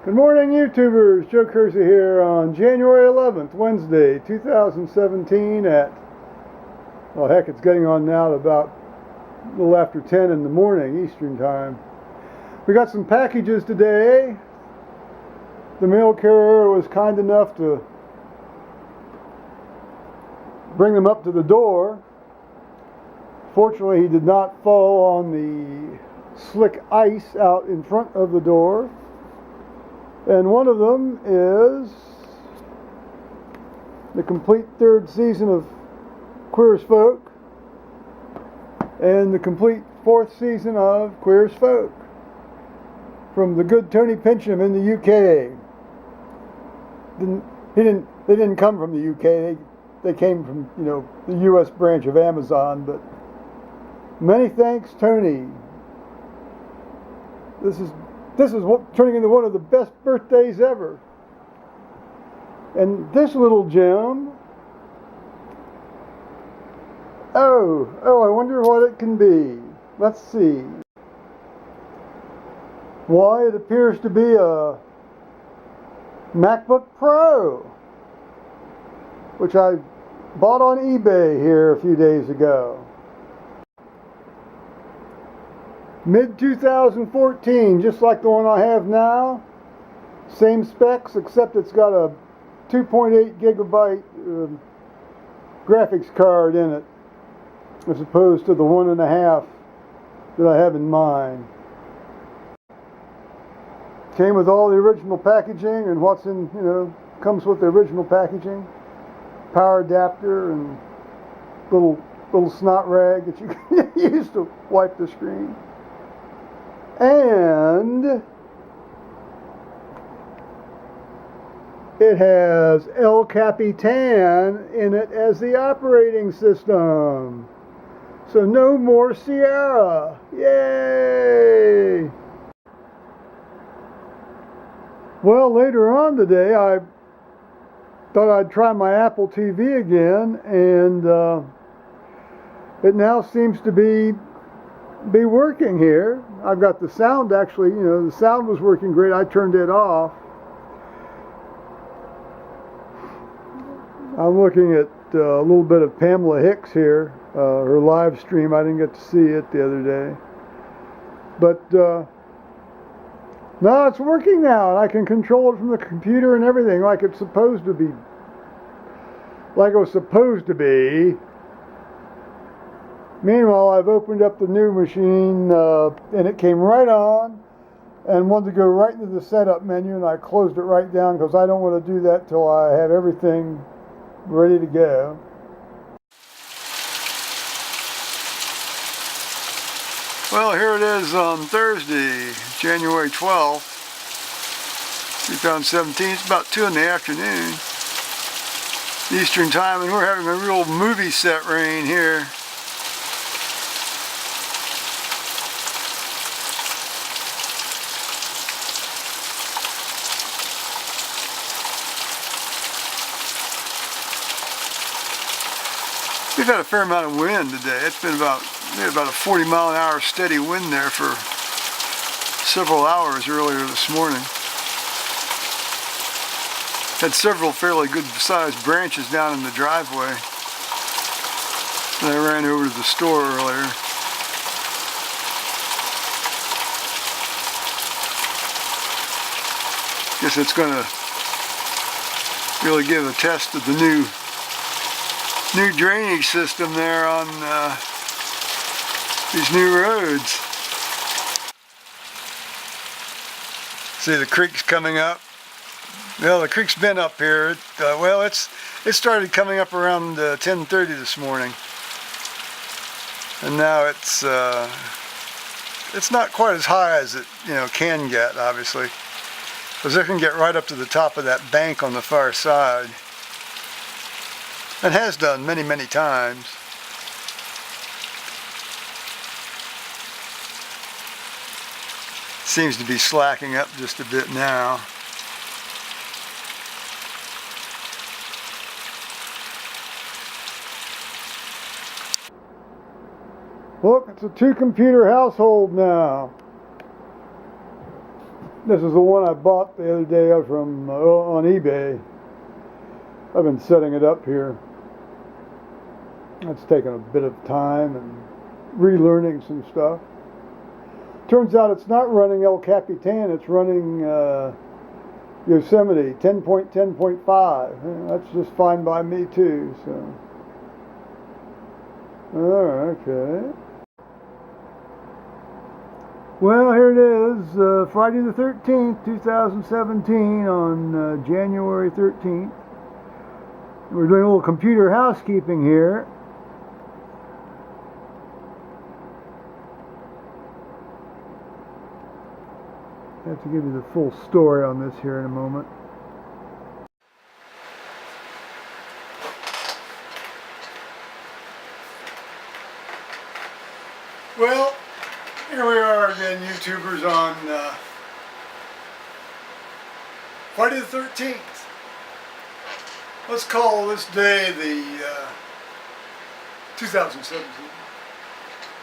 Good morning, YouTubers. Joe Kersey here on January 11th, Wednesday, 2017 at, well, heck, it's getting on now at about a little after 10 in the morning, Eastern Time. We got some packages today. The mail carrier was kind enough to bring them up to the door. Fortunately, he did not fall on the slick ice out in front of the door. And one of them is the complete third season of Queer as Folk and the complete fourth season of Queer as Folk from the good Tony Pincham in the UK. They didn't come from the UK. They came from, the US branch of Amazon. But many thanks, Tony. This is turning into one of the best birthdays ever. And this little gem, I wonder what it can be. Let's see. Why, it appears to be a MacBook Pro, which I bought on eBay here a few days ago. Mid-2014, just like the one I have now. Same specs, except it's got a 2.8 gigabyte graphics card in it, as opposed to the 1.5 that I have in mine. Came with all the original packaging and what's in, comes with the original packaging. Power adapter and little snot rag that you can use to wipe the screen. And it has El Capitan in it as the operating system. So no more Sierra. Yay! Well, later on today, I thought I'd try my Apple TV again, and it now seems to be working here. I've got the sound actually, the sound was working great. I turned it off. I'm looking at a little bit of Pamela Hicks here, her live stream. I didn't get to see it the other day. But no, it's working now, and I can control it from the computer and everything like it's supposed to be. Like it was supposed to be. Meanwhile, I've opened up the new machine, and it came right on, and wanted to go right into the setup menu, and I closed it right down because I don't want to do that till I have everything ready to go. Well, here it is on Thursday, January 12th, 2017. It's about 2 in the afternoon, Eastern Time, and we're having a real movie set rain here. We've had a fair amount of wind today. It's been about a 40-mile-an-hour steady wind there for several hours earlier this morning. Had several fairly good-sized branches down in the driveway. And I ran over to the store earlier. Guess it's going to really give a test of the new drainage system there on these new roads. See, the creek's coming up. Well, the creek's been up here. It started coming up around 10:30 this morning, and now it's not quite as high as it can get, obviously, because it can get right up to the top of that bank on the far side. And has done many, many times. Seems to be slacking up just a bit now. Look, it's a 2-computer household now. This is the one I bought the other day from on eBay. I've been setting it up here. It's taken a bit of time and relearning some stuff. Turns out it's not running El Capitan, it's running Yosemite 10.10.5. That's just fine by me too. So, okay. Well, here it is, Friday the 13th, 2017, on January 13th. We're doing a little computer housekeeping here. I have to give you the full story on this here in a moment. Well, here we are again, YouTubers, on Friday the 13th. Let's call this day the 2017,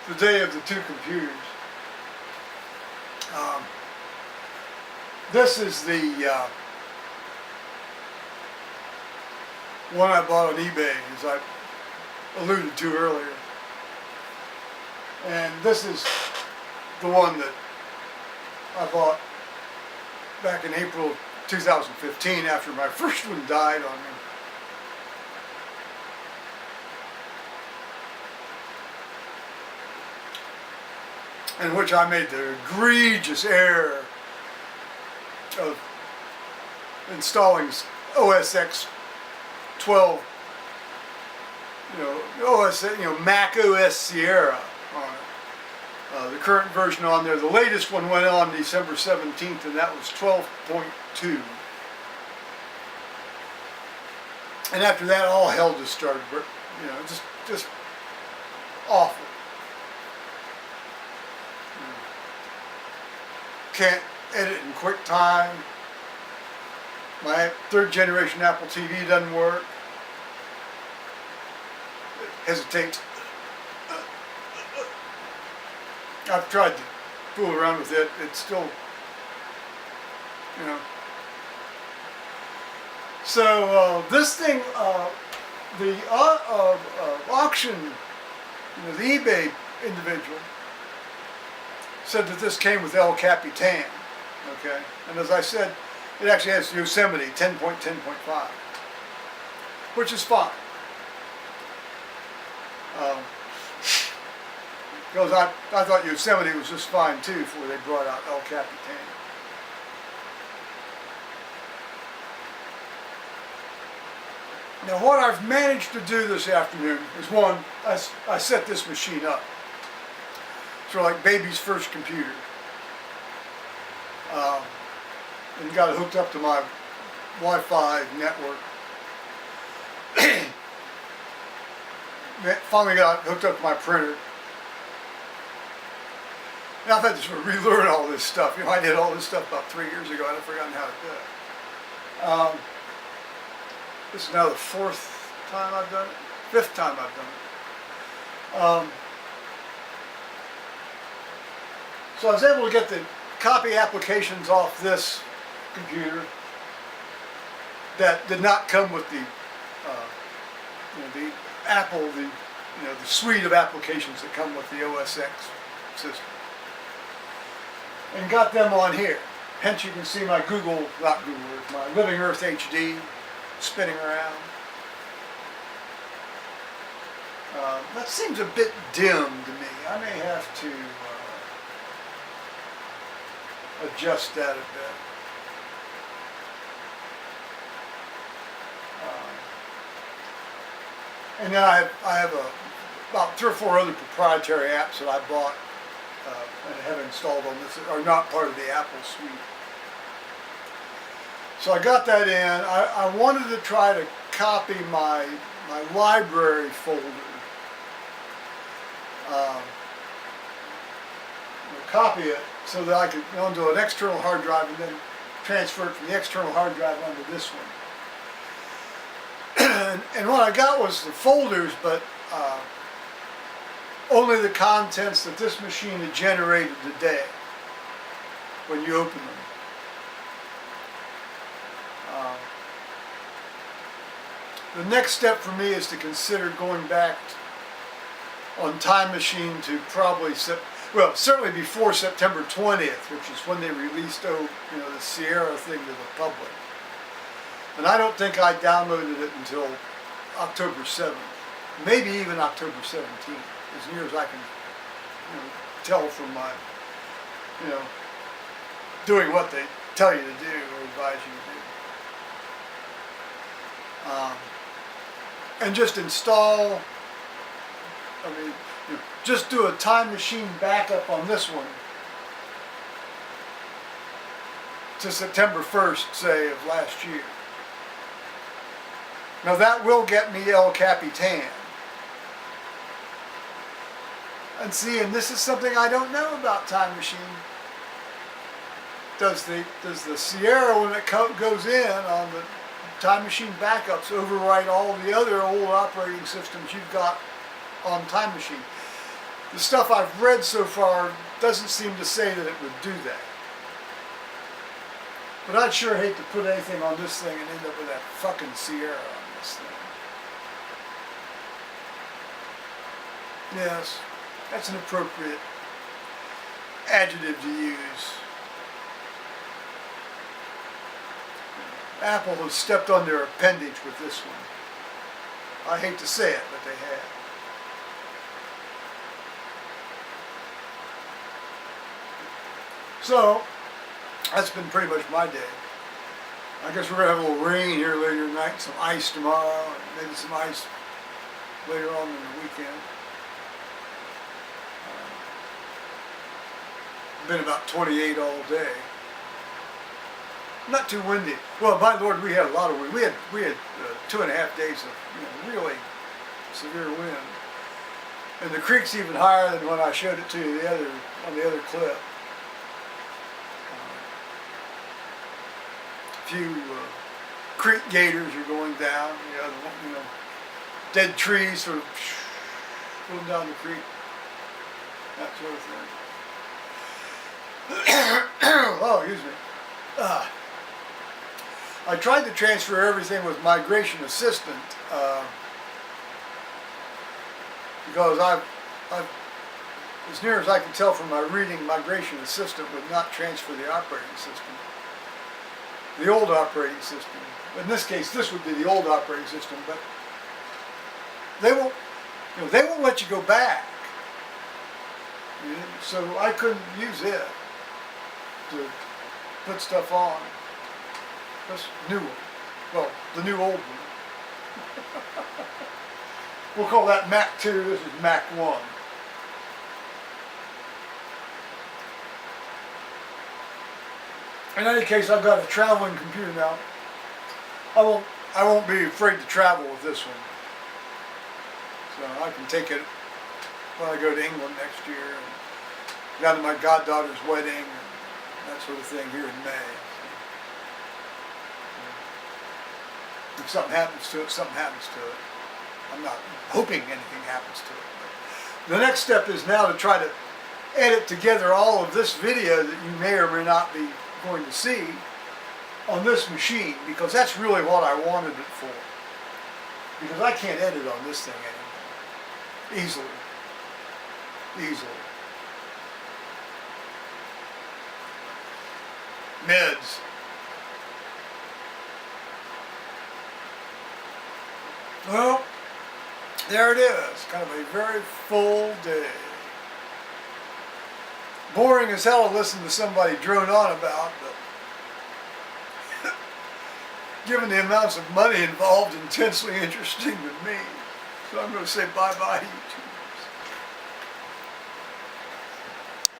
the day of the two computers. This is the one I bought on eBay, as I alluded to earlier. And this is the one that I bought back in April 2015 after my first one died on me. In which I made the egregious error of installing OS X 12, macOS Sierra on it. The current version on there, the latest one went on December 17th, and that was 12.2. And after that, all hell just started, just awful. Can't edit in QuickTime. My third generation Apple TV doesn't work. It hesitates. I've tried to fool around with it. It's still, So this thing, the auction, the eBay individual said that this came with El Capitan, okay? And as I said, it actually has Yosemite 10.10.5, which is fine. Because I thought Yosemite was just fine too before they brought out El Capitan. Now what I've managed to do this afternoon is, one, I set this machine up. Sort of like baby's first computer. And got it hooked up to my Wi-Fi network. Finally got hooked up to my printer. And I've had to sort of relearn all this stuff. I did all this stuff about 3 years ago and I've forgotten how to do it. This is now the 4th time I've done it. 5th time I've done it. So I was able to get the copy applications off this computer that did not come with the Apple, the suite of applications that come with the OS X system, and got them on here. Hence, you can see my my Living Earth HD spinning around. That seems a bit dim to me. I may have to adjust that a bit. And then I have about 3 or 4 other proprietary apps that I bought and have installed on this that are not part of the Apple suite. So I got that in. I wanted to try to copy my library folder. Copy it so that I could go onto an external hard drive and then transfer it from the external hard drive onto this one. And what I got was the folders, but only the contents that this machine had generated today when you open them. the next step for me is to consider going back on Time Machine to probably, certainly before September 20th, which is when they released, the Sierra thing to the public. And I don't think I downloaded it until October 7th, maybe even October 17th, as near as I can tell from my, doing what they tell you to do or advise you to do. And just install, just do a Time Machine backup on this one to September 1st, say, of last year. Now that will get me El Capitan. And see, and this is something I don't know about Time Machine. Does the Sierra, when it goes in on the Time Machine backups, overwrite all the other old operating systems you've got on Time Machine? The stuff I've read so far doesn't seem to say that it would do that. But I'd sure hate to put anything on this thing and end up with that fucking Sierra on this thing. Yes, that's an appropriate adjective to use. Apple has stepped on their appendage with this one. I hate to say it, but they have. So, that's been pretty much my day. I guess we're going to have a little rain here later tonight, some ice tomorrow, and maybe some ice later on in the weekend. Been about 28 all day. Not too windy. Well, by the Lord, we had a lot of wind. We had 2.5 days of really severe wind, and the creek's even higher than when I showed it to you on the other clip. A few creek gators are going down. Dead trees sort of going down the creek. That sort of thing. Oh, excuse me. I tried to transfer everything with Migration Assistant because I've, as near as I can tell from my reading, Migration Assistant would not transfer the operating system, the old operating system. In this case, this would be the old operating system, but they won't let you go back. So I couldn't use it to put stuff on. This new one. Well, the new old one. We'll call that Mac 2, this is Mac 1. In any case, I've got a traveling computer now. I won't be afraid to travel with this one. So I can take it when I go to England next year, and down to my goddaughter's wedding, and that sort of thing here in May. If something happens to it, something happens to it. I'm not hoping anything happens to it. But the next step is now to try to edit together all of this video that you may or may not be going to see on this machine, because that's really what I wanted it for. Because I can't edit on this thing anymore. Easily. Meds. Well, there it is. Kind of a very full day. Boring as hell to listen to somebody drone on about, but given the amounts of money involved, intensely interesting to me. So I'm going to say bye-bye, YouTube.